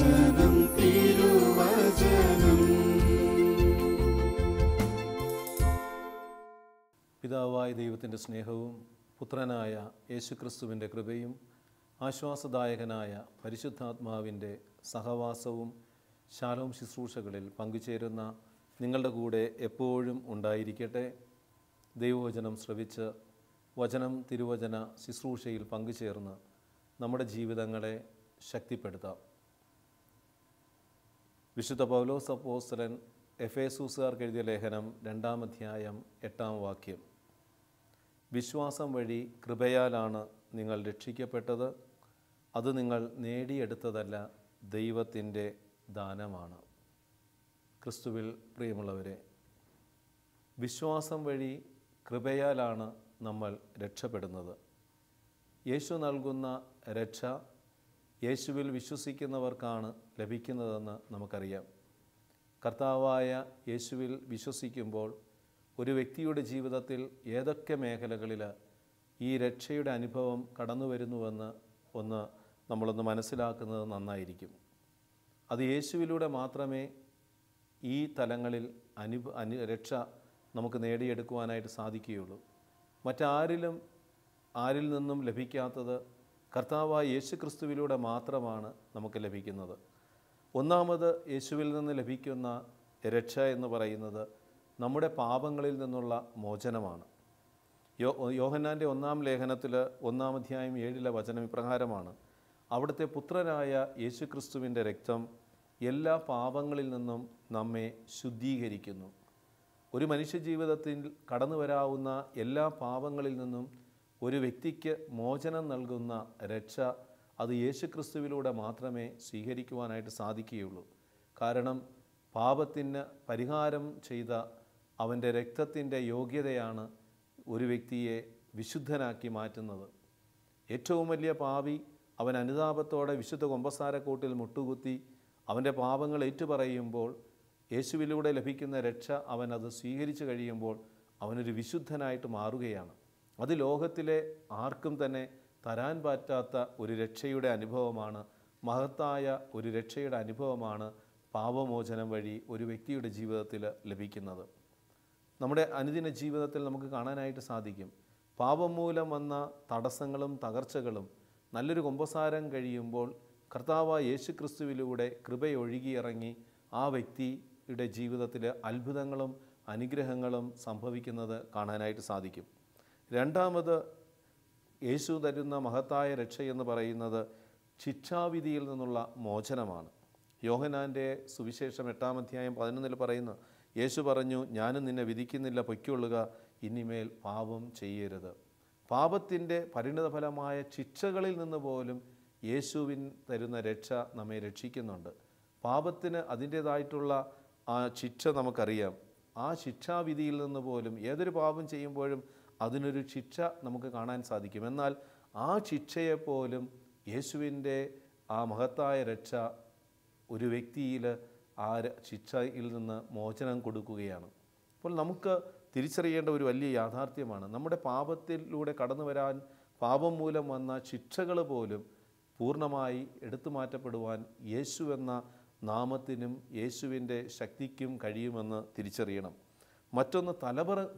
വചനം തിരുവചനം. പിതാവായ ദൈവത്തിൻ്റെ സ്നേഹവും പുത്രനായ യേശുക്രിസ്തുവിൻ്റെ കൃപയും ആശ്വാസദായകനായ പരിശുദ്ധാത്മാവിൻ്റെ സഹവാസവും ശാലോം ശുശ്രൂഷകളിൽ പങ്കുചേരുന്ന നിങ്ങളുടെ കൂടെ എപ്പോഴും ഉണ്ടായിരിക്കട്ടെ. ദൈവവചനം ശ്രവിച്ച് വചനം തിരുവചന ശുശ്രൂഷയിൽ പങ്കുചേർന്ന് നമ്മുടെ ജീവിതങ്ങളെ ശക്തിപ്പെടുത്താം. വിശുദ്ധ പൗലോസ് അപ്പോസ്തലൻ എഫേസൂസുകാർക്ക് എഴുതിയ ലേഖനം 2-ാം അധ്യായം 8-ാം വാക്യം. വിശ്വാസം വഴി കൃപയാലാണ് നിങ്ങൾ രക്ഷിക്കപ്പെട്ടത്, അത് നിങ്ങൾ നേടിയെടുത്തതല്ല, ദൈവത്തിൻ്റെ ദാനമാണ്. ക്രിസ്തുവിൽ പ്രിയമുള്ളവരെ, വിശ്വാസം വഴി കൃപയാലാണ് നമ്മൾ രക്ഷപ്പെടുന്നത്. യേശു നൽകുന്ന രക്ഷ യേശുവിൽ വിശ്വസിക്കുന്നവർക്കാണ് ലഭിക്കുന്നതെന്ന് നമുക്കറിയാം. കർത്താവായ യേശുവിൽ വിശ്വസിക്കുമ്പോൾ ഒരു വ്യക്തിയുടെ ജീവിതത്തിൽ ഏതൊക്കെ മേഖലകളിൽ ഈ രക്ഷയുടെ അനുഭവം കടന്നു വരുന്നുവെന്ന് നമ്മളൊന്ന് മനസ്സിലാക്കുന്നത് നന്നായിരിക്കും. അത് യേശുവിലൂടെ മാത്രമേ ഈ തലങ്ങളിൽ രക്ഷ നമുക്ക് നേടിയെടുക്കുവാനായിട്ട് സാധിക്കുകയുള്ളൂ. ആരിൽ നിന്നും ലഭിക്കാത്തത് കർത്താവായ യേശു ക്രിസ്തുവിലൂടെ മാത്രമാണ് നമുക്ക് ലഭിക്കുന്നത്. ഒന്നാമത് യേശുവിൽ നിന്ന് ലഭിക്കുന്ന രക്ഷ എന്ന് പറയുന്നത് നമ്മുടെ പാപങ്ങളിൽ നിന്നുള്ള മോചനമാണ്. യോഹന്നാൻ്റെ 1-ാം ലേഖനത്തിൽ 1-ാം അധ്യായം 7-ലെ വചനം ഇപ്രകാരമാണ്: അവിടുത്തെ പുത്രനായ യേശു ക്രിസ്തുവിൻ്റെ രക്തം എല്ലാ പാപങ്ങളിൽ നിന്നും നമ്മെ ശുദ്ധീകരിക്കുന്നു. ഒരു മനുഷ്യജീവിതത്തിൽ കടന്നു വരാവുന്ന എല്ലാ പാപങ്ങളിൽ നിന്നും ഒരു വ്യക്തിക്ക് മോചനം നൽകുന്ന രക്ഷ അത് യേശു ക്രിസ്തുവിലൂടെ മാത്രമേ സ്വീകരിക്കുവാനായിട്ട് സാധിക്കുകയുള്ളൂ. കാരണം പാപത്തിന് പരിഹാരം ചെയ്ത അവൻ്റെ രക്തത്തിൻ്റെ യോഗ്യതയാണ് ഒരു വ്യക്തിയെ വിശുദ്ധനാക്കി മാറ്റുന്നത്. ഏറ്റവും വലിയ പാപി അവൻ അനുതാപത്തോടെ വിശുദ്ധ കുമ്പസാരക്കൂട്ടിൽ മുട്ടുകുത്തി അവൻ്റെ പാപങ്ങൾ ഏറ്റുപറയുമ്പോൾ യേശുവിലൂടെ ലഭിക്കുന്ന രക്ഷ അവൻ അത് സ്വീകരിച്ചു കഴിയുമ്പോൾ അവനൊരു വിശുദ്ധനായിട്ട് മാറുകയാണ്. അത് ലോകത്തിലെ ആർക്കും തന്നെ തരാൻ പറ്റാത്ത ഒരു രക്ഷയുടെ അനുഭവമാണ്, മഹത്തായ ഒരു രക്ഷയുടെ അനുഭവമാണ് പാപമോചനം വഴി ഒരു വ്യക്തിയുടെ ജീവിതത്തിൽ ലഭിക്കുന്നത്. നമ്മുടെ അനുദിന ജീവിതത്തിൽ നമുക്ക് കാണാനായിട്ട് സാധിക്കും, പാപം മൂലം വന്ന തടസ്സങ്ങളും തകർച്ചകളും നല്ലൊരു കുമ്പസാരം കഴിയുമ്പോൾ കർത്താവായ യേശു ക്രിസ്തുവിലൂടെ കൃപയൊഴുകിയിറങ്ങി ആ വ്യക്തിയുടെ ജീവിതത്തിൽ അത്ഭുതങ്ങളും അനുഗ്രഹങ്ങളും സംഭവിക്കുന്നത് കാണാനായിട്ട് സാധിക്കും. രണ്ടാമത് യേശു തരുന്ന മഹത്തായ രക്ഷയെന്ന് പറയുന്നത് ശിക്ഷാവിധിയിൽ നിന്നുള്ള മോചനമാണ്. യോഹന്നാൻ്റെ സുവിശേഷം 8-ാം അധ്യായം 11-ൽ പറയുന്നു, യേശു പറഞ്ഞു, ഞാനും നിന്നെ വിധിക്കുന്നില്ല, പൊയ്ക്കൊള്ളുക, ഇനിമേൽ പാപം ചെയ്യരുത്. പാപത്തിൻ്റെ പരിണിതഫലമായ ശിക്ഷകളിൽ നിന്ന് പോലും യേശുവിൻ തരുന്ന രക്ഷ നമ്മെ രക്ഷിക്കുന്നുണ്ട്. പാപത്തിന് അതിൻ്റേതായിട്ടുള്ള ആ ശിക്ഷ നമുക്കറിയാം. ആ ശിക്ഷാവിധിയിൽ നിന്ന് പോലും ഏതൊരു പാപം ചെയ്യുമ്പോഴും അതിനൊരു ശിക്ഷ നമുക്ക് കാണാൻ സാധിക്കും. എന്നാൽ ആ ശിക്ഷയെപ്പോലും യേശുവിൻ്റെ ആ മഹത്തായ രക്ഷ ഒരു വ്യക്തിയിൽ ആ ശിക്ഷയിൽ നിന്ന് മോചനം കൊടുക്കുകയാണ്. അപ്പോൾ നമുക്ക് തിരിച്ചറിയേണ്ട ഒരു വലിയ യാഥാർത്ഥ്യമാണ്, നമ്മുടെ പാപത്തിലൂടെ കടന്നു വരാൻ പാപം മൂലം വന്ന ശിക്ഷകൾ പോലും പൂർണ്ണമായി എടുത്തു മാറ്റപ്പെടുവാൻ യേശു എന്ന നാമത്തിനും യേശുവിൻ്റെ ശക്തിക്കും കഴിയുമെന്ന് തിരിച്ചറിയണം. മറ്റൊന്ന്,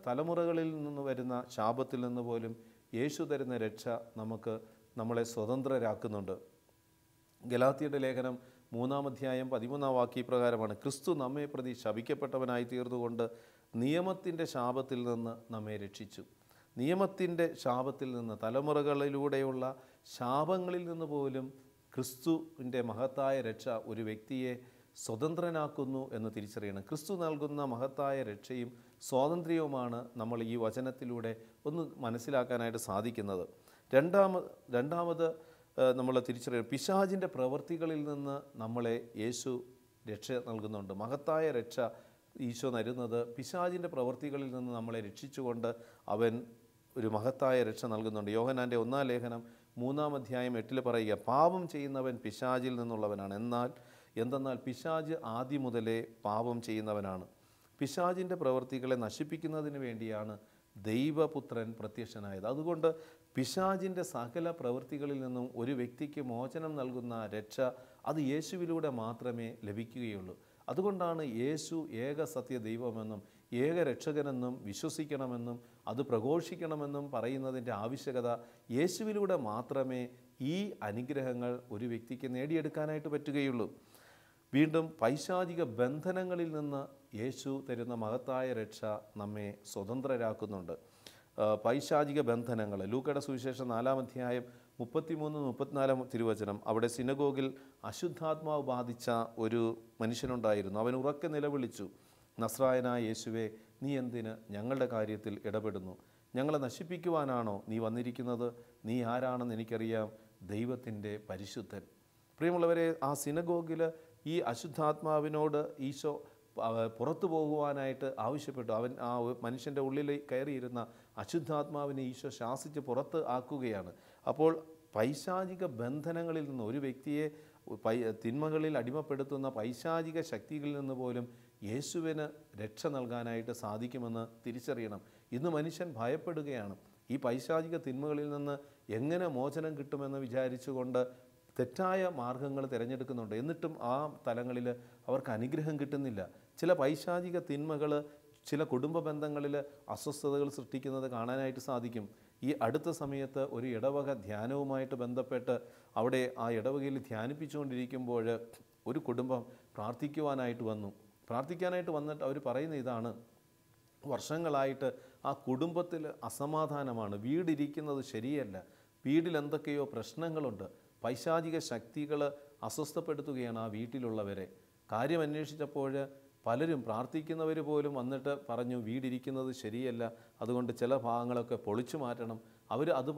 തലമുറകളിൽ നിന്ന് വരുന്ന ശാപത്തിൽ നിന്ന് പോലും യേശു തരുന്ന രക്ഷ നമ്മളെ സ്വതന്ത്രരാക്കുന്നുണ്ട്. ഗലാത്യരുടെ ലേഖനം 3-ാം അധ്യായം 13-ാം വാക്യപ്രകാരമാണ്: ക്രിസ്തു നമ്മെ പ്രതി ശപിക്കപ്പെട്ടവനായി തീർന്നുകൊണ്ട് നിയമത്തിൻ്റെ ശാപത്തിൽ നിന്ന് നമ്മെ രക്ഷിച്ചു. നിയമത്തിൻ്റെ ശാപത്തിൽ നിന്ന്, തലമുറകളിലൂടെയുള്ള ശാപങ്ങളിൽ നിന്ന് പോലും ക്രിസ്തുവിൻ്റെ മഹത്തായ രക്ഷ ഒരു വ്യക്തിയെ സ്വതന്ത്രനാക്കുന്നു എന്ന് തിരിച്ചറിയണം. ക്രിസ്തു നൽകുന്ന മഹത്തായ രക്ഷയും സ്വാതന്ത്ര്യവുമാണ് നമ്മൾ ഈ വചനത്തിലൂടെ ഒന്ന് മനസ്സിലാക്കാനായിട്ട് സാധിക്കുന്നത്. രണ്ടാമത് നമ്മൾ തിരിച്ചറിയണം, പിശാചിൻ്റെ പ്രവൃത്തികളിൽ നിന്ന് നമ്മളെ യേശു രക്ഷ നൽകുന്നുണ്ട്. മഹത്തായ രക്ഷ ഈശോ തരുന്നത് പിശാചിൻ്റെ പ്രവൃത്തികളിൽ നിന്ന് നമ്മളെ രക്ഷിച്ചുകൊണ്ട് അവൻ ഒരു മഹത്തായ രക്ഷ നൽകുന്നുണ്ട്. യോഹന്നാൻ്റെ 1-ാം ലേഖനം 3-ാം അധ്യായം 8-ൽ പറയുക, പാപം ചെയ്യുന്നവൻ പിശാചിൽ നിന്നുള്ളവനാണ്. എന്തെന്നാൽ പിശാച് ആദ്യം മുതലേ പാപം ചെയ്യുന്നവനാണ്. പിശാചിൻ്റെ പ്രവൃത്തികളെ നശിപ്പിക്കുന്നതിന് വേണ്ടിയാണ് ദൈവപുത്രൻ പ്രത്യക്ഷനായത്. അതുകൊണ്ട് പിശാചിൻ്റെ സകല പ്രവൃത്തികളിൽ നിന്നും ഒരു വ്യക്തിക്ക് മോചനം നൽകുന്ന രക്ഷ അത് യേശുവിലൂടെ മാത്രമേ ലഭിക്കുകയുള്ളൂ. അതുകൊണ്ടാണ് യേശു ഏക സത്യ ദൈവമെന്നും ഏക രക്ഷകനെന്നും വിശ്വസിക്കണമെന്നും അത് പ്രഘോഷിക്കണമെന്നും പറയുന്നതിൻ്റെ ആവശ്യകത. യേശുവിലൂടെ മാത്രമേ ഈ അനുഗ്രഹങ്ങൾ ഒരു വ്യക്തിക്ക് നേടിയെടുക്കാനായിട്ട് പറ്റുകയുള്ളൂ. വീണ്ടും പൈശാചിക ബന്ധനങ്ങളിൽ നിന്ന് യേശു തരുന്ന മഹത്തായ രക്ഷ നമ്മെ സ്വതന്ത്രരാക്കുന്നുണ്ട്. പൈശാചിക ബന്ധനങ്ങൾ ലൂക്കയുടെ സുവിശേഷം 4-ാം അധ്യായം 33-34 തിരുവചനം. അവിടെ സിനഗോഗിൽ അശുദ്ധാത്മാവ് ബാധിച്ച ഒരു മനുഷ്യനുണ്ടായിരുന്നു. അവൻ ഉറക്കെ നിലവിളിച്ചു, നസ്രായനായ യേശുവേ, നീ എന്തിന് ഞങ്ങളുടെ കാര്യത്തിൽ ഇടപെടുന്നു? ഞങ്ങളെ നശിപ്പിക്കുവാനാണോ നീ വന്നിരിക്കുന്നത്? നീ ആരാണെന്ന് എനിക്കറിയാം, ദൈവത്തിൻ്റെ പരിശുദ്ധൻ. പ്രിയമുള്ളവരെ, ആ സിനഗോഗിൽ ഈ അശുദ്ധാത്മാവിനോട് ഈശോ പുറത്തു പോകുവാനായിട്ട് ആവശ്യപ്പെട്ടു. അവൻ ആ മനുഷ്യൻ്റെ ഉള്ളിൽ കയറിയിരുന്ന അശുദ്ധാത്മാവിനെ ഈശോ ശാസിച്ച് പുറത്ത് ആക്കുകയാണ്. അപ്പോൾ പൈശാചിക ബന്ധനങ്ങളിൽ നിന്ന് ഒരു വ്യക്തിയെ തിന്മകളിൽ അടിമപ്പെടുത്തുന്ന പൈശാചിക ശക്തികളിൽ നിന്ന് പോലും യേശുവിന് രക്ഷ നൽകാനായിട്ട് സാധിക്കുമെന്ന് തിരിച്ചറിയണം. ഇന്ന് മനുഷ്യൻ ഭയപ്പെടുകയാണ്. ഈ പൈശാചിക തിന്മകളിൽ നിന്ന് എങ്ങനെ മോചനം കിട്ടുമെന്ന് വിചാരിച്ചുകൊണ്ട് തെറ്റായ മാർഗങ്ങൾ തിരഞ്ഞെടുക്കുന്നുണ്ട്. എന്നിട്ടും ആ തലങ്ങളിൽ അവർക്ക് അനുഗ്രഹം കിട്ടുന്നില്ല. ചില പൈശാചിക തിന്മകൾ ചില കുടുംബ ബന്ധങ്ങളിൽ അസ്വസ്ഥതകൾ സൃഷ്ടിക്കുന്നത് കാണാനായിട്ട് സാധിക്കും. ഈ അടുത്ത സമയത്ത് ഒരു ഇടവക ധ്യാനവുമായിട്ട് ബന്ധപ്പെട്ട് അവിടെ ആ ഇടവകയിൽ ധ്യാനിപ്പിച്ചുകൊണ്ടിരിക്കുമ്പോൾ ഒരു കുടുംബം പ്രാർത്ഥിക്കാനായിട്ട് വന്നിട്ട് അവർ പറയുന്ന ഇതാണ്, വർഷങ്ങളായിട്ട് ആ കുടുംബത്തിൽ അസമാധാനമാണ്, വീടിരിക്കുന്നത് ശരിയല്ല, വീട്ടിൽ എന്തൊക്കെയോ പ്രശ്നങ്ങളുണ്ട്, പൈശാചിക ശക്തികൾ അസ്വസ്ഥപ്പെടുത്തുകയാണ് ആ വീട്ടിലുള്ളവരെ. കാര്യം അന്വേഷിച്ചപ്പോൾ പലരും പ്രാർത്ഥിക്കുന്നവർ പോലും വന്നിട്ട് പറഞ്ഞു, വീടിരിക്കുന്നത് ശരിയല്ല, അതുകൊണ്ട് ചില ഭാഗങ്ങളൊക്കെ പൊളിച്ചു മാറ്റണം. അവർ അത്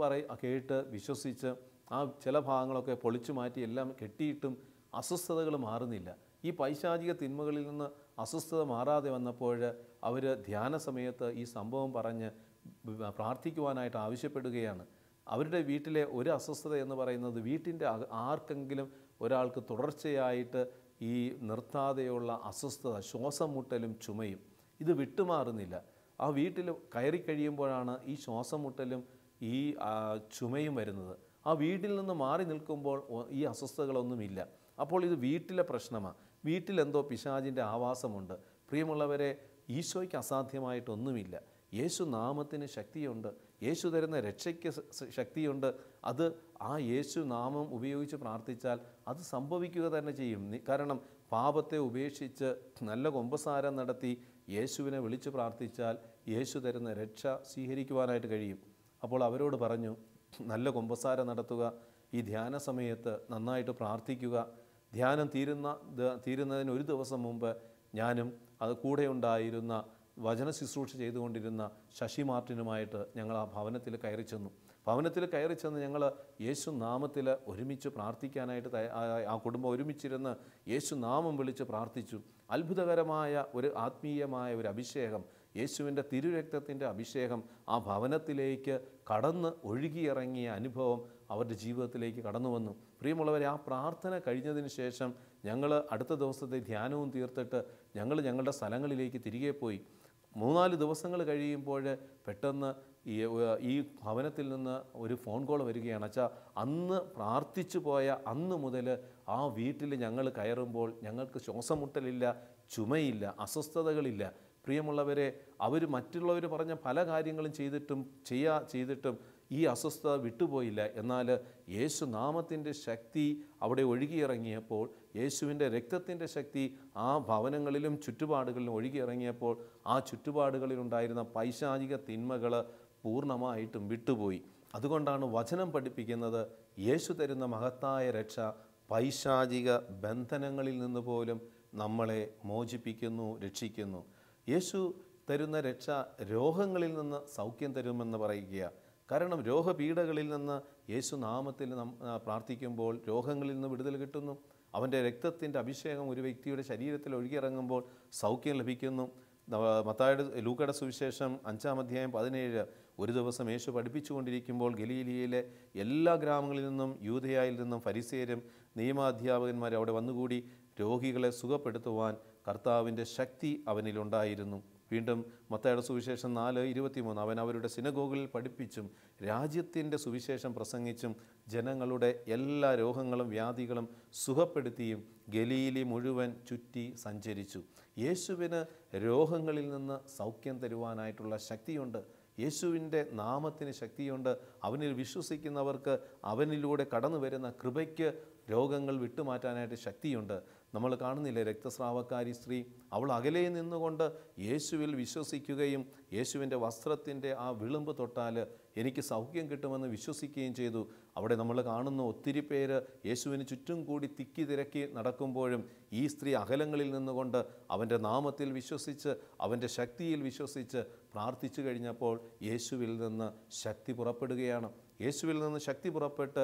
കേട്ട് വിശ്വസിച്ച് ആ ചില ഭാഗങ്ങളൊക്കെ പൊളിച്ചു മാറ്റി എല്ലാം കെട്ടിയിട്ടും അസ്വസ്ഥതകൾ മാറുന്നില്ല. ഈ പൈശാചിക തിന്മകളിൽ നിന്ന് അസ്വസ്ഥത മാറാതെ വന്നപ്പോൾ അവർ ധ്യാന സമയത്ത് ഈ സംഭവം പറഞ്ഞ് പ്രാർത്ഥിക്കുവാനായിട്ട് ആവശ്യപ്പെടുകയാണ്. അവരുടെ വീട്ടിലെ ഒരു അസ്വസ്ഥത എന്ന് പറയുന്നത് വീട്ടിൻ്റെ ആർക്കെങ്കിലും ഒരാൾക്ക് തുടർച്ചയായിട്ട് ഈ നിർത്താതെയുള്ള അസ്വസ്ഥത, ശ്വാസം മുട്ടലും ചുമയും, ഇത് വിട്ടുമാറുന്നില്ല. ആ വീട്ടിൽ കയറി കഴിയുമ്പോഴാണ് ഈ ശ്വാസം മുട്ടലും ഈ ചുമയും വരുന്നത്. ആ വീട്ടിൽ നിന്ന് മാറി നിൽക്കുമ്പോൾ ഈ അസ്വസ്ഥതകളൊന്നുമില്ല. അപ്പോൾ ഇത് വീട്ടിലെ പ്രശ്നമാണ്, വീട്ടിലെന്തോ പിശാചിൻ്റെ ആവാസമുണ്ട്. പ്രിയമുള്ളവരെ, ഈശോയ്ക്ക് അസാധ്യമായിട്ടൊന്നുമില്ല. യേശു നാമത്തിന് ശക്തിയുണ്ട്, യേശു തരുന്ന രക്ഷയ്ക്ക് ശക്തിയുണ്ട്. അത് ആ യേശു നാമം ഉപയോഗിച്ച് പ്രാർത്ഥിച്ചാൽ അത് സംഭവിക്കുക തന്നെ ചെയ്യും. കാരണം പാപത്തെ ഉപേക്ഷിച്ച് നല്ല കുമ്പസാരം നടത്തി യേശുവിനെ വിളിച്ച് പ്രാർത്ഥിച്ചാൽ യേശു തരുന്ന രക്ഷ സ്വീകരിക്കുവാനായിട്ട് കഴിയും. അപ്പോൾ അവരോട് പറഞ്ഞു, നല്ല കുമ്പസാരം നടത്തുക, ഈ ധ്യാന സമയത്ത് നന്നായിട്ട് പ്രാർത്ഥിക്കുക. ധ്യാനം തീരുന്നതിന് ഒരു ദിവസം മുമ്പ് ഞാനും അത് കൂടെ ഉണ്ടായിരുന്ന വചന ശുശ്രൂഷ ചെയ്തുകൊണ്ടിരുന്ന ശശി മാർട്ടിനുമായിട്ട് ഞങ്ങൾ ആ ഭവനത്തിൽ കയറി ചെന്ന് ഞങ്ങൾ യേശു നാമത്തിൽ ഒരുമിച്ച് പ്രാർത്ഥിക്കാനായിട്ട് ആ കുടുംബം ഒരുമിച്ചിരുന്ന് യേശു നാമം വിളിച്ച് പ്രാർത്ഥിച്ചു. അത്ഭുതകരമായ ഒരു ആത്മീയമായ ഒരു അഭിഷേകം, യേശുവിൻ്റെ തിരുരക്തത്തിൻ്റെ അഭിഷേകം ആ ഭവനത്തിലേക്ക് കടന്ന് ഒഴുകിയിറങ്ങിയ അനുഭവം അവരുടെ ജീവിതത്തിലേക്ക് കടന്നു വന്നു. പ്രിയമുള്ളവരെ, ആ പ്രാർത്ഥന കഴിഞ്ഞതിന് ശേഷം ഞങ്ങൾ അടുത്ത ദിവസത്തെ ധ്യാനവും തീർത്തിട്ട് ഞങ്ങളുടെ സ്ഥലങ്ങളിലേക്ക് തിരികെ പോയി. 3-4 ദിവസങ്ങൾ കഴിയുമ്പോൾ പെട്ടെന്ന് ഈ ഭവനത്തിൽ നിന്ന് ഒരു ഫോൺ കോൾ വരികയാണ്. അച്ഛാ, അന്ന് പ്രാർത്ഥിച്ചു പോയ അന്ന് മുതൽ ആ വീട്ടിൽ ഞങ്ങൾ കയറുമ്പോൾ ഞങ്ങൾക്ക് ശ്വാസം മുട്ടലില്ല, ചുമയില്ല, അസ്വസ്ഥതകളില്ല. പ്രിയമുള്ളവരെ, അവർ മറ്റുള്ളവർ പറഞ്ഞ പല കാര്യങ്ങളും ചെയ്തിട്ടും ഈ അസ്വസ്ഥത വിട്ടുപോയില്ല. എന്നാൽ യേശു നാമത്തിൻ്റെ ശക്തി അവിടെ ഒഴുകിയിറങ്ങിയപ്പോൾ, യേശുവിൻ്റെ രക്തത്തിൻ്റെ ശക്തി ആ ഭവനങ്ങളിലും ചുറ്റുപാടുകളിലും ഒഴുകിയിറങ്ങിയപ്പോൾ ആ ചുറ്റുപാടുകളിലുണ്ടായിരുന്ന പൈശാചിക തിന്മകൾ പൂർണ്ണമായിട്ടും വിട്ടുപോയി. അതുകൊണ്ടാണ് വചനം പഠിപ്പിക്കുന്നത്, യേശു തരുന്ന മഹത്തായ രക്ഷ പൈശാചിക ബന്ധനങ്ങളിൽ നിന്ന് പോലും നമ്മളെ മോചിപ്പിക്കുന്നു, രക്ഷിക്കുന്നു. യേശു തരുന്ന രക്ഷ രോഗങ്ങളിൽ നിന്ന് സൗഖ്യം തരുമെന്ന് പറയുക. കാരണം രോഗപീഠകളിൽ നിന്ന് യേശു നാമത്തിൽ പ്രാർത്ഥിക്കുമ്പോൾ രോഗങ്ങളിൽ നിന്ന് വിടുതൽ കിട്ടുന്നു. അവൻ്റെ രക്തത്തിൻ്റെ അഭിഷേകം ഒരു വ്യക്തിയുടെ ശരീരത്തിൽ ഒഴുകിയിറങ്ങുമ്പോൾ സൗഖ്യം ലഭിക്കുന്നു. ലൂക്കയുടെ സുവിശേഷം 5-ാം അധ്യായം 17, ഒരു ദിവസം യേശു പഠിപ്പിച്ചുകൊണ്ടിരിക്കുമ്പോൾ ഗലീലിയയിലെ എല്ലാ ഗ്രാമങ്ങളിൽ നിന്നും യൂദയായിൽ നിന്നും ഫരിസേയരും നിയമാധ്യാപകന്മാരും അവിടെ വന്നുകൂടി രോഗികളെ സുഖപ്പെടുത്തുവാൻ കർത്താവിൻ്റെ ശക്തി അവനിലുണ്ടായിരുന്നു. വീണ്ടും മത്തായിയുടെ സുവിശേഷം 4:23 അവൻ അവരുടെ സിനഗോഗുകളിൽ പഠിപ്പിച്ചും രാജ്യത്തിൻ്റെ സുവിശേഷം പ്രസംഗിച്ചും ജനങ്ങളുടെ എല്ലാ രോഗങ്ങളും വ്യാധികളും സുഖപ്പെടുത്തിയും ഗലീലി മുഴുവൻ ചുറ്റി സഞ്ചരിച്ചു. യേശുവിന് രോഗങ്ങളിൽ നിന്ന് സൗഖ്യം തരുവാനായിട്ടുള്ള ശക്തിയുണ്ട്. യേശുവിൻ്റെ നാമത്തിന് ശക്തിയുണ്ട്. അവനിൽ വിശ്വസിക്കുന്നവർക്ക് അവനിലൂടെ കടന്നു വരുന്ന കൃപയ്ക്ക് രോഗങ്ങൾ വിട്ടുമാറ്റാനായിട്ട് ശക്തിയുണ്ട്. നമ്മൾ കാണുന്നില്ലേ, രക്തസ്രാവക്കാരി സ്ത്രീ, അവൾ അകലെ നിന്നുകൊണ്ട് യേശുവിൽ വിശ്വസിക്കുകയും യേശുവിൻ്റെ വസ്ത്രത്തിൻ്റെ ആ വിളുമ്പ് തൊട്ടാൽ എനിക്ക് സൗഖ്യം കിട്ടുമെന്ന് വിശ്വസിക്കുകയും ചെയ്തു. അവിടെ നമ്മൾ കാണുന്ന ഒത്തിരി പേര് യേശുവിന് ചുറ്റും കൂടി തിക്കി തിരക്കി നടക്കുമ്പോഴും ഈ സ്ത്രീ അകലങ്ങളിൽ നിന്നുകൊണ്ട് അവൻ്റെ നാമത്തിൽ വിശ്വസിച്ച് അവൻ്റെ ശക്തിയിൽ വിശ്വസിച്ച് പ്രാർത്ഥിച്ചു കഴിഞ്ഞപ്പോൾ യേശുവിൽ നിന്ന് ശക്തി പുറപ്പെടുകയാണ്. യേശുവിൽ നിന്ന് ശക്തി പുറപ്പെട്ട്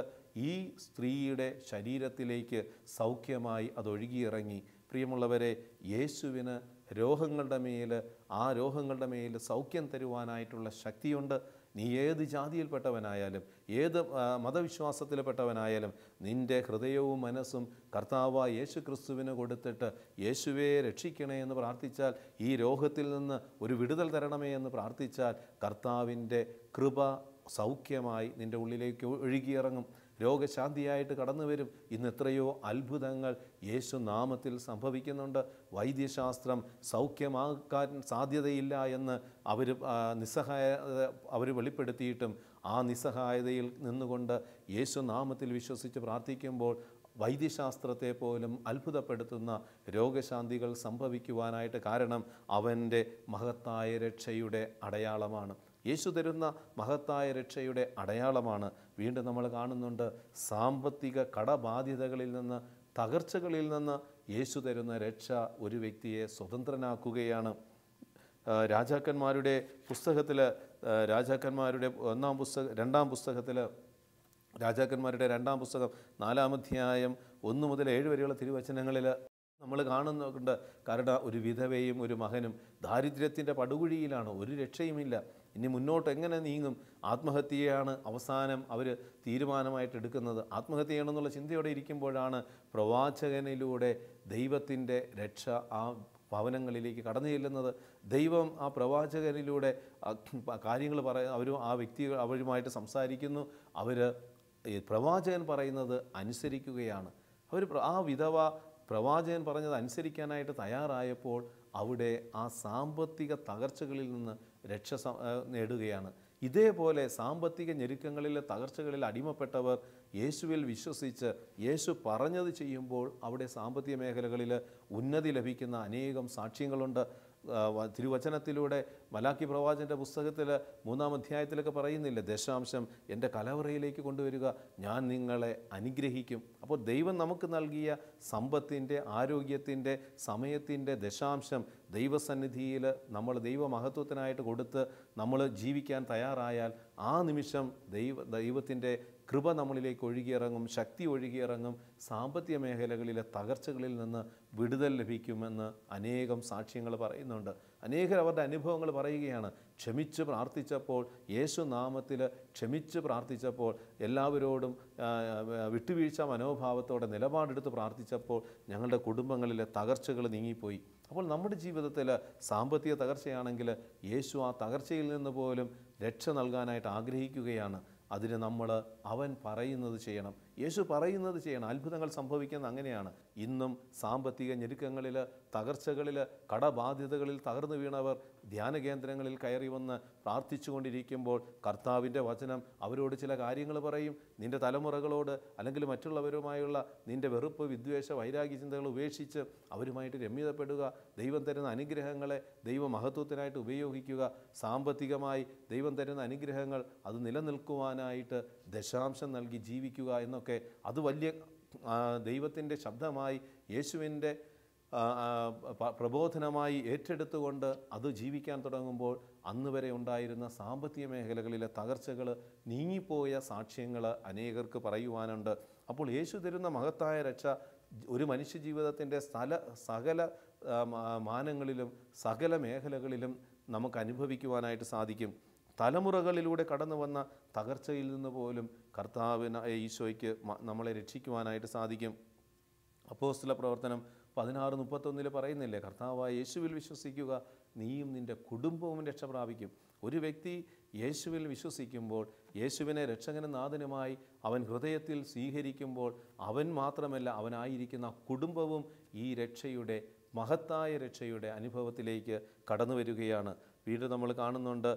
ഈ സ്ത്രീയുടെ ശരീരത്തിലേക്ക് സൗഖ്യമായി അതൊഴുകിയിറങ്ങി. പ്രിയമുള്ളവരെ, യേശുവിന് ആ രോഗങ്ങളുടെ മേൽ സൗഖ്യം തരുവാനായിട്ടുള്ള ശക്തിയുണ്ട്. നീ ഏത് ജാതിയിൽപ്പെട്ടവനായാലും ഏത് മതവിശ്വാസത്തിൽപ്പെട്ടവനായാലും നിൻ്റെ ഹൃദയവും മനസ്സും കർത്താവായ യേശു ക്രിസ്തുവിന് കൊടുത്തിട്ട് യേശുവേ രക്ഷിക്കണേ എന്ന് പ്രാർത്ഥിച്ചാൽ, ഈ രോഗത്തിൽ നിന്ന് ഒരു വിടുതൽ തരണമേ എന്ന് പ്രാർത്ഥിച്ചാൽ, കർത്താവിൻ്റെ കൃപ സൗഖ്യമായി നിൻ്റെ ഉള്ളിലേക്ക് ഒഴുകിയിറങ്ങും. രോഗശാന്തിയായിട്ട് കടന്നു വരും. ഇന്ന് എത്രയോ അത്ഭുതങ്ങൾ യേശു നാമത്തിൽ സംഭവിക്കുന്നുണ്ട്. വൈദ്യശാസ്ത്രം സൗഖ്യമാക്കാൻ സാധ്യതയില്ല എന്ന് അവർ വെളിപ്പെടുത്തിയിട്ടും ആ നിസ്സഹായതയിൽ നിന്നുകൊണ്ട് യേശു നാമത്തിൽ വിശ്വസിച്ച് പ്രാർത്ഥിക്കുമ്പോൾ വൈദ്യശാസ്ത്രത്തെ പോലും അത്ഭുതപ്പെടുത്തുന്ന രോഗശാന്തികൾ സംഭവിക്കുവാനായിട്ട് കാരണം അവൻ്റെ മഹത്തായ രക്ഷയുടെ അടയാളമാണ്. യേശു തരുന്ന മഹത്തായ രക്ഷയുടെ അടയാളമാണ്. വീണ്ടും നമ്മൾ കാണുന്നുണ്ട്, സാമ്പത്തിക കടബാധ്യതകളിൽ നിന്ന്, തകർച്ചകളിൽ നിന്ന് യേശു തരുന്ന രക്ഷ ഒരു വ്യക്തിയെ സ്വതന്ത്രനാക്കുകയാണ്. രാജാക്കന്മാരുടെ പുസ്തകത്തിൽ രാജാക്കന്മാരുടെ രണ്ടാം പുസ്തകം 4-ാം അധ്യായം 1 മുതൽ 7 വരെയുള്ള തിരുവചനങ്ങളിൽ നമ്മൾ കാണുന്നുണ്ട്. കാരണം ഒരു വിധവയും ഒരു മകനും ദാരിദ്ര്യത്തിൻ്റെ പടുകുഴിയിലാണ്, ഒരു രക്ഷയുമില്ല. ഇനി മുന്നോട്ട് എങ്ങനെ നീങ്ങും? ആത്മഹത്യയാണ് അവസാനം അവർ തീരുമാനമായിട്ട് എടുക്കുന്നത്. ആത്മഹത്യ ചെയ്യണമെന്നുള്ള ചിന്തയോടെ ഇരിക്കുമ്പോഴാണ് പ്രവാചകനിലൂടെ ദൈവത്തിൻ്റെ രക്ഷ ആ ഭവനങ്ങളിലേക്ക് കടന്നു ചെല്ലുന്നത്. ദൈവം ആ പ്രവാചകനിലൂടെ കാര്യങ്ങൾ അവരുമായിട്ട് സംസാരിക്കുന്നു. പ്രവാചകൻ പറയുന്നത് അനുസരിക്കുകയാണ്. ആ വിധവ പ്രവാചകൻ പറഞ്ഞത് അനുസരിക്കാനായിട്ട് തയ്യാറായപ്പോൾ അവിടെ ആ സാമ്പത്തിക തകർച്ചകളിൽ നിന്ന് രക്ഷ നേടുകയാണ്. ഇതേപോലെ സാമ്പത്തിക ഞെരുക്കങ്ങളിൽ, തകർച്ചകളിൽ അടിമപ്പെട്ടവർ യേശുവിൽ വിശ്വസിച്ച് യേശു പറഞ്ഞത് ചെയ്യുമ്പോൾ അവിടെ സാമ്പത്തിക മേഖലകളിൽ ഉന്നതി ലഭിക്കുന്ന അനേകം സാക്ഷ്യങ്ങളുണ്ട്. തിരുവചനത്തിലൂടെ മലാക്കി പ്രവാചകൻ്റെ പുസ്തകത്തിൽ 3-ാം അധ്യായത്തിലൊക്കെ പറയുന്നില്ലേ, ദശാംശം എൻ്റെ കലവറയിലേക്ക് കൊണ്ടുവരിക, ഞാൻ നിങ്ങളെ അനുഗ്രഹിക്കും. അപ്പോൾ ദൈവം നമുക്ക് നൽകിയ സമ്പത്തിൻ്റെ, ആരോഗ്യത്തിൻ്റെ, സമയത്തിൻ്റെ ദശാംശം ദൈവസന്നിധിയിൽ നമ്മൾ ദൈവമഹത്വത്തിനായിട്ട് കൊടുത്ത് നമ്മൾ ജീവിക്കാൻ തയ്യാറായാൽ ആ നിമിഷം ദൈവത്തിൻ്റെ കൃപ നമ്മളിലേക്ക് ഒഴുകിയിറങ്ങും, ശക്തി ഒഴുകിയിറങ്ങും. സാമ്പത്തിക മേഖലകളിലെ തകർച്ചകളിൽ നിന്ന് വിടുതൽ ലഭിക്കുമെന്ന് അനേകം സാക്ഷ്യങ്ങൾ പറയുന്നുണ്ട്. അനേകർ അവരുടെ അനുഭവങ്ങൾ പറയുകയാണ്. ക്ഷമിച്ച് പ്രാർത്ഥിച്ചപ്പോൾ, യേശു നാമത്തിൽ ക്ഷമിച്ച് പ്രാർത്ഥിച്ചപ്പോൾ, എല്ലാവരോടും വിട്ടുവീഴ്ച മനോഭാവത്തോടെ നിലപാടെടുത്ത് പ്രാർത്ഥിച്ചപ്പോൾ ഞങ്ങളുടെ കുടുംബങ്ങളിലെ തകർച്ചകൾ നീങ്ങിപ്പോയി. അപ്പോൾ നമ്മുടെ ജീവിതത്തിൽ സാമ്പത്തിക തകർച്ചയാണെങ്കിൽ യേശു ആ തകർച്ചയിൽ നിന്ന് പോലും രക്ഷ നൽകാനായിട്ട് ആഗ്രഹിക്കുകയാണ്. അതിന് നമ്മൾ അവൻ പറയുന്നത് ചെയ്യണം, യേശു പറയുന്നത് ചെയ്യണം. അത്ഭുതങ്ങൾ സംഭവിക്കുന്നത് അങ്ങനെയാണ്. ഇന്നും സാമ്പത്തിക ഞെരുക്കങ്ങളിൽ, തകർച്ചകളിൽ, കടബാധ്യതകളിൽ തകർന്നു വീണവർ ധ്യാന കേന്ദ്രങ്ങളിൽ കയറി വന്ന് പ്രാർത്ഥിച്ചു കൊണ്ടിരിക്കുമ്പോൾ കർത്താവിൻ്റെ വചനം അവരോട് ചില കാര്യങ്ങൾ പറയും. നിൻ്റെ തലമുറകളോട് അല്ലെങ്കിൽ മറ്റുള്ളവരുമായുള്ള നിൻ്റെ വെറുപ്പ്, വിദ്വേഷ, വൈരാഗ്യ ചിന്തകൾ ഉപേക്ഷിച്ച് അവരുമായിട്ട് രമ്യതപ്പെടുക. ദൈവം തരുന്ന അനുഗ്രഹങ്ങളെ ദൈവമഹത്വത്തിനായിട്ട് ഉപയോഗിക്കുക. സാമ്പത്തികമായി ദൈവം തരുന്ന അനുഗ്രഹങ്ങൾ അത് നിലനിൽക്കുവാനായിട്ട് ദശാംശം നൽകി ജീവിക്കുക എന്നൊക്കെ അത് വലിയ ദൈവത്തിൻ്റെ ശബ്ദമായി, യേശുവിൻ്റെ പ്രബോധനമായി ഏറ്റെടുത്തുകൊണ്ട് അത് ജീവിക്കാൻ തുടങ്ങുമ്പോൾ അന്ന് വരെ ഉണ്ടായിരുന്ന സാമ്പത്തിക മേഖലകളിലെ തകർച്ചകൾ നീങ്ങിപ്പോയ സാക്ഷ്യങ്ങൾ അനേകർക്ക് പറയുവാനുണ്ട്. അപ്പോൾ യേശു തരുന്ന മഹത്തായ രക്ഷ ഒരു മനുഷ്യ ജീവിതത്തിൻ്റെ സകല മാനങ്ങളിലും സകല മേഖലകളിലും നമുക്ക് അനുഭവിക്കുവാനായിട്ട് സാധിക്കും. തലമുറകളിലൂടെ കടന്നു വന്ന തകർച്ചയിൽ നിന്ന് പോലും കർത്താവിന് ഈശോയ്ക്ക് നമ്മളെ രക്ഷിക്കുവാനായിട്ട് സാധിക്കും. അപ്പോസ്തല പ്രവർത്തനം 16:31 പറയുന്നില്ലേ, കർത്താവായ യേശുവിൽ വിശ്വസിക്കുക, നീയും നിൻ്റെ കുടുംബവും രക്ഷ പ്രാപിക്കും. ഒരു വ്യക്തി യേശുവിൽ വിശ്വസിക്കുമ്പോൾ, യേശുവിനെ രക്ഷകനും നാഥനുമായി അവൻ ഹൃദയത്തിൽ സ്വീകരിക്കുമ്പോൾ, അവൻ മാത്രമല്ല അവനായിരിക്കുന്ന കുടുംബവും ഈ രക്ഷയുടെ മഹത്തായ രക്ഷയുടെ അനുഭവത്തിലേക്ക് കടന്നു വരികയാണ്. വീണ്ടും നമ്മൾ കാണുന്നുണ്ട്,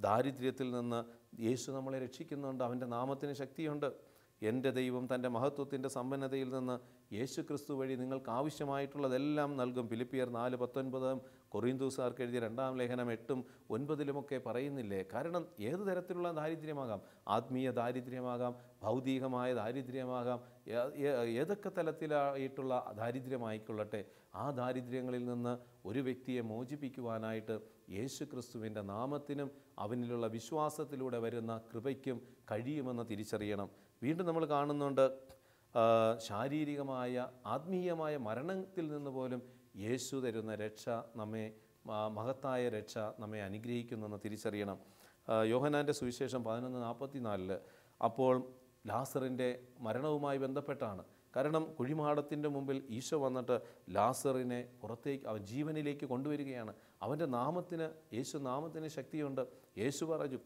ദാരിദ്ര്യത്തിൽ നിന്ന് യേശു നമ്മളെ രക്ഷിക്കുന്നുണ്ട്. അവൻ്റെ നാമത്തിന് ശക്തിയുണ്ട്. എൻ്റെ ദൈവം തൻ്റെ മഹത്വത്തിൻ്റെ സമ്പന്നതയിൽ നിന്ന് യേശു ക്രിസ്തു വഴി നിങ്ങൾക്ക് ആവശ്യമായിട്ടുള്ളതെല്ലാം നൽകും. ഫിലിപ്പിയർ 4:19 കൊറിന്തോസുകാർക്ക് എഴുതിയ 2-ാം ലേഖനം 8-9 പറയുന്നില്ലേ? കാരണം ഏത് തരത്തിലുള്ള ദാരിദ്ര്യമാകാം, ആത്മീയ ദാരിദ്ര്യമാകാം, ഭൗതികമായ ദാരിദ്ര്യമാകാം, ഏതൊക്കെ തലത്തിലായിട്ടുള്ള ദാരിദ്ര്യമായിക്കൊള്ളട്ടെ, ആ ദാരിദ്ര്യങ്ങളിൽ നിന്ന് ഒരു വ്യക്തിയെ മോചിപ്പിക്കുവാനായിട്ട് യേശു ക്രിസ്തുവിൻ്റെ നാമത്തിനും അവനിലുള്ള വിശ്വാസത്തിലൂടെ വരുന്ന കൃപയ്ക്കും കഴിയുമെന്ന് തിരിച്ചറിയണം. വീണ്ടും നമ്മൾ കാണുന്നുണ്ട്, ശാരീരികമായ ആത്മീയമായ മരണത്തിൽ നിന്ന് പോലും യേശു തരുന്ന രക്ഷ നമ്മെ, മഹത്തായ രക്ഷ നമ്മെ അനുഗ്രഹിക്കുന്നെന്ന് തിരിച്ചറിയണം. യോഹന്നാൻ്റെ സുവിശേഷം 11:44 അപ്പോൾ ലാസറിൻ്റെ മരണവുമായി ബന്ധപ്പെട്ടാണ്. കാരണം കുഴിമാടത്തിൻ്റെ മുമ്പിൽ ഈശോ വന്നിട്ട് ലാസറിനെ പുറത്തേക്ക്, അവൻ ജീവനിലേക്ക് കൊണ്ടുവരികയാണ്. അവൻ്റെ നാമത്തിന്, യേശു നാമത്തിന് ശക്തിയുണ്ട്. യേശു പറഞ്ഞു,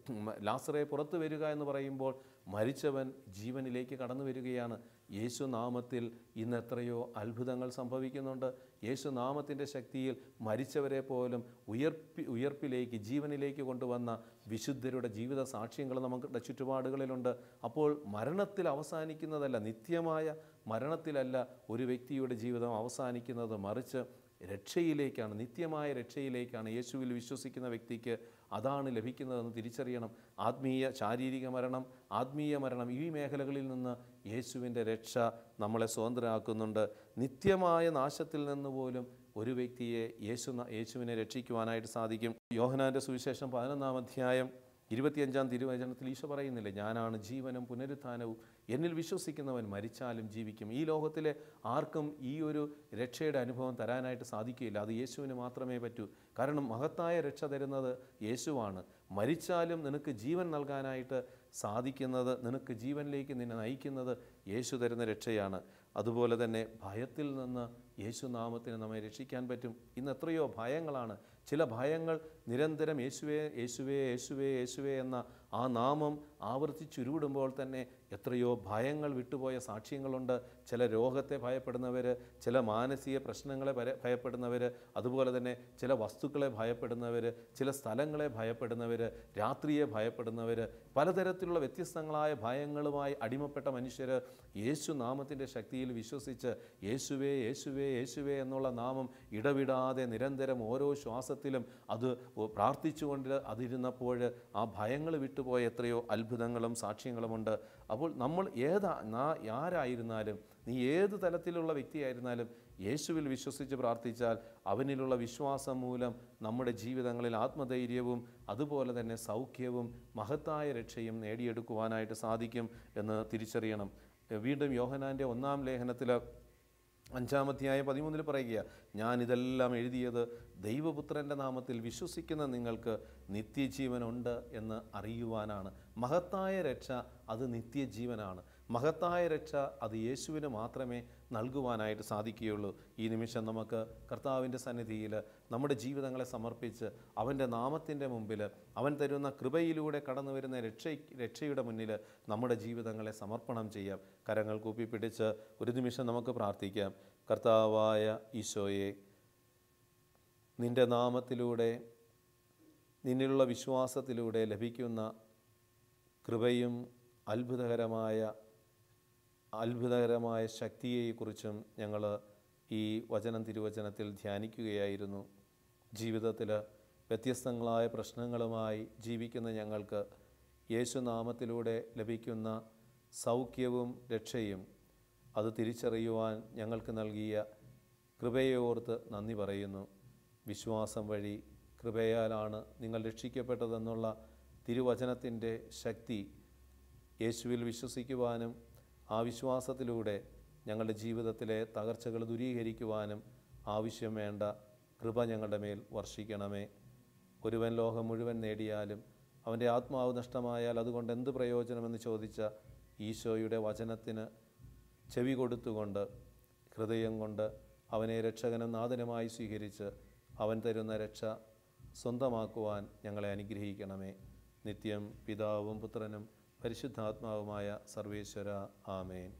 ലാസറെ പുറത്തു വരിക എന്ന് പറയുമ്പോൾ മരിച്ചവൻ ജീവനിലേക്ക് കടന്നു വരികയാണ്. യേശു നാമത്തിൽ ഇന്ന് എത്രയോ അത്ഭുതങ്ങൾ സംഭവിക്കുന്നുണ്ട്. യേശു നാമത്തിൻ്റെ ശക്തിയിൽ മരിച്ചവരെ പോലും ഉയർപ്പിലേക്ക്, ജീവനിലേക്ക് കൊണ്ടുവന്ന വിശുദ്ധരുടെ ജീവിത സാക്ഷ്യങ്ങൾ നമുക്ക് ചുറ്റുപാടുകളിലുണ്ട്. അപ്പോൾ മരണത്തിൽ അവസാനിക്കുന്നതല്ല, നിത്യമായ മരണത്തിലല്ല ഒരു വ്യക്തിയുടെ ജീവിതം അവസാനിക്കുന്നത്, മറിച്ച് രക്ഷയിലേക്കാണ്, നിത്യമായ രക്ഷയിലേക്കാണ്. യേശുവിൽ വിശ്വസിക്കുന്ന വ്യക്തിക്ക് അതാണ് ലഭിക്കുന്നതെന്ന് തിരിച്ചറിയണം. ആത്മീയ, ശാരീരിക മരണം, ആത്മീയ മരണം, ഈ മേഖലകളിൽ നിന്ന് യേശുവിൻ്റെ രക്ഷ നമ്മളെ സ്വതന്ത്രരാക്കുന്നുണ്ട്. നിത്യമായ നാശത്തിൽ നിന്ന് പോലും ഒരു വ്യക്തിയെ യേശുവിനെ രക്ഷിക്കുവാനായിട്ട് സാധിക്കും. യോഹന്നാൻ്റെ സുവിശേഷം 11-ാം അധ്യായം 25-ാം തിരുവചനത്തിൽ ഈശോ പറയുന്നില്ലേ, ഞാനാണ് ജീവനും പുനരുത്ഥാനവും, എന്നിൽ വിശ്വസിക്കുന്നവൻ മരിച്ചാലും ജീവിക്കും. ഈ ലോകത്തിലെ ആർക്കും ഈ ഒരു രക്ഷയുടെ അനുഭവം തരാനായിട്ട് സാധിക്കുകയില്ല. അത് യേശുവിന് മാത്രമേ പറ്റൂ. കാരണം മഹത്തായ രക്ഷ തരുന്നത് യേശുവാണ്. മരിച്ചാലും നിനക്ക് ജീവൻ നൽകാനായിട്ട് സാധിക്കുന്നത്, നിനക്ക് ജീവനിലേക്ക് നിന്നെ നയിക്കുന്നത് യേശു തരുന്ന രക്ഷയാണ്. അതുപോലെ തന്നെ ഭയത്തിൽ നിന്ന് യേശു നാമത്തിന് നമ്മെ രക്ഷിക്കാൻ പറ്റും. ഇന്ന് എത്രയോ ഭയങ്ങളാണ്. ചില ഭയങ്ങൾ നിരന്തരം യേശുവേ യേശുവേ യേശുവേ യേശുവേ എന്ന ആ നാമം ആവർത്തിച്ചുരുവിടുമ്പോൾ തന്നെ എത്രയോ ഭയങ്ങൾ വിട്ടുപോയ സാക്ഷ്യങ്ങളുണ്ട്. ചില രോഗത്തെ ഭയപ്പെടുന്നവർ, ചില മാനസിക പ്രശ്നങ്ങളെ ഭയപ്പെടുന്നവർ, അതുപോലെ തന്നെ ചില വസ്തുക്കളെ ഭയപ്പെടുന്നവർ, ചില സ്ഥലങ്ങളെ ഭയപ്പെടുന്നവർ, രാത്രിയെ ഭയപ്പെടുന്നവർ, പലതരത്തിലുള്ള വ്യത്യസ്തങ്ങളായ ഭയങ്ങളുമായി അടിമപ്പെട്ട മനുഷ്യർ യേശു നാമത്തിൻ്റെ ശക്തിയിൽ വിശ്വസിച്ച് യേശുവേ യേശുവേ യേശുവേ എന്നുള്ള നാമം ഇടവിടാതെ നിരന്തരം ഓരോ ശ്വാസത്തിലും അത് പ്രാർത്ഥിച്ചുകൊണ്ട് അതിരുന്നപ്പോൾ ആ ഭയങ്ങൾ വിട്ടുപോയ എത്രയോ അത്ഭുതങ്ങളും സാക്ഷ്യങ്ങളുമുണ്ട്. അപ്പോൾ നമ്മൾ ആരായിരുന്നാലും, നീ ഏത് തലത്തിലുള്ള വ്യക്തിയായിരുന്നാലും യേശുവിൽ വിശ്വസിച്ച് പ്രാർത്ഥിച്ചാൽ അവനിലുള്ള വിശ്വാസം മൂലം നമ്മുടെ ജീവിതങ്ങളിൽ ആത്മധൈര്യവും അതുപോലെ തന്നെ സൗഖ്യവും മഹത്തായ രക്ഷയും നേടിയെടുക്കുവാനായിട്ട് സാധിക്കും എന്ന് തിരിച്ചറിയണം. വീണ്ടും യോഹന്നാൻ്റെ 1-ാം ലേഖനത്തിൽ 5-ാം അധ്യായം 13 പറയുക, ഞാനിതെല്ലാം എഴുതിയത് ദൈവപുത്രൻ്റെ നാമത്തിൽ വിശ്വസിക്കുന്ന നിങ്ങൾക്ക് നിത്യജീവനുണ്ട് എന്ന് അറിയുവാനാണ്. മഹത്തായ രക്ഷ അത് നിത്യജീവനാണ്. മഹത്തായ രക്ഷ അത് യേശുവിന് മാത്രമേ നൽകുവാനായിട്ട് സാധിക്കുകയുള്ളൂ. ഈ നിമിഷം നമുക്ക് കർത്താവിൻ്റെ സന്നിധിയിൽ നമ്മുടെ ജീവിതങ്ങളെ സമർപ്പിച്ച് അവൻ്റെ നാമത്തിൻ്റെ മുമ്പിൽ അവൻ തരുന്ന കൃപയിലൂടെ കടന്നു വരുന്ന രക്ഷയുടെ മുന്നിൽ നമ്മുടെ ജീവിതങ്ങളെ സമർപ്പണം ചെയ്യാം. കരങ്ങൾ കൂപ്പിപ്പിടിച്ച് ഒരു നിമിഷം നമുക്ക് പ്രാർത്ഥിക്കാം. കർത്താവായ ഈശോയെ, നിൻ്റെ നാമത്തിലൂടെ, നിന്നിലുള്ള വിശ്വാസത്തിലൂടെ ലഭിക്കുന്ന കൃപയും അത്ഭുതകരമായ ശക്തിയെക്കുറിച്ചും ഞങ്ങൾ ഈ തിരുവചനത്തിൽ ധ്യാനിക്കുകയായിരുന്നു. ജീവിതത്തിൽ വ്യത്യസ്തങ്ങളായ പ്രശ്നങ്ങളുമായി ജീവിക്കുന്ന ഞങ്ങൾക്ക് യേശുനാമത്തിലൂടെ ലഭിക്കുന്ന സൗഖ്യവും രക്ഷയും അത് തിരിച്ചറിയുവാൻ ഞങ്ങൾക്ക് നൽകിയ കൃപയെ ഓർത്ത് നന്ദി പറയുന്നു. വിശ്വാസം വഴി കൃപയാലാണ് നിങ്ങൾ രക്ഷിക്കപ്പെട്ടതെന്നുള്ള തിരുവചനത്തിൻ്റെ ശക്തി യേശുവിൽ വിശ്വസിക്കുവാനും ആ വിശ്വാസത്തിലൂടെ ഞങ്ങളുടെ ജീവിതത്തിലെ തകർച്ചകൾ ദൂരീകരിക്കുവാനും ആവശ്യം വേണ്ട കൃപ ഞങ്ങളുടെ മേൽ വർഷിക്കണമേ. ഒരുവൻ ലോകം മുഴുവൻ നേടിയാലും അവൻ്റെ ആത്മാവ് നഷ്ടമായാൽ അതുകൊണ്ട് എന്ത് പ്രയോജനമെന്ന് ചോദിച്ച ഈശോയുടെ വചനത്തിന് ചെവി കൊടുത്തുകൊണ്ട് ഹൃദയം കൊണ്ട് അവനെ രക്ഷകനും നാഥനുമായി സ്വീകരിച്ച് അവൻ തരുന്ന രക്ഷ സ്വന്തമാക്കുവാൻ ഞങ്ങളെ അനുഗ്രഹിക്കണമേ. നിത്യം പിതാവും പുത്രനും പരിശുദ്ധാത്മാവുമായ സർവേശ്വര. ആമേൻ.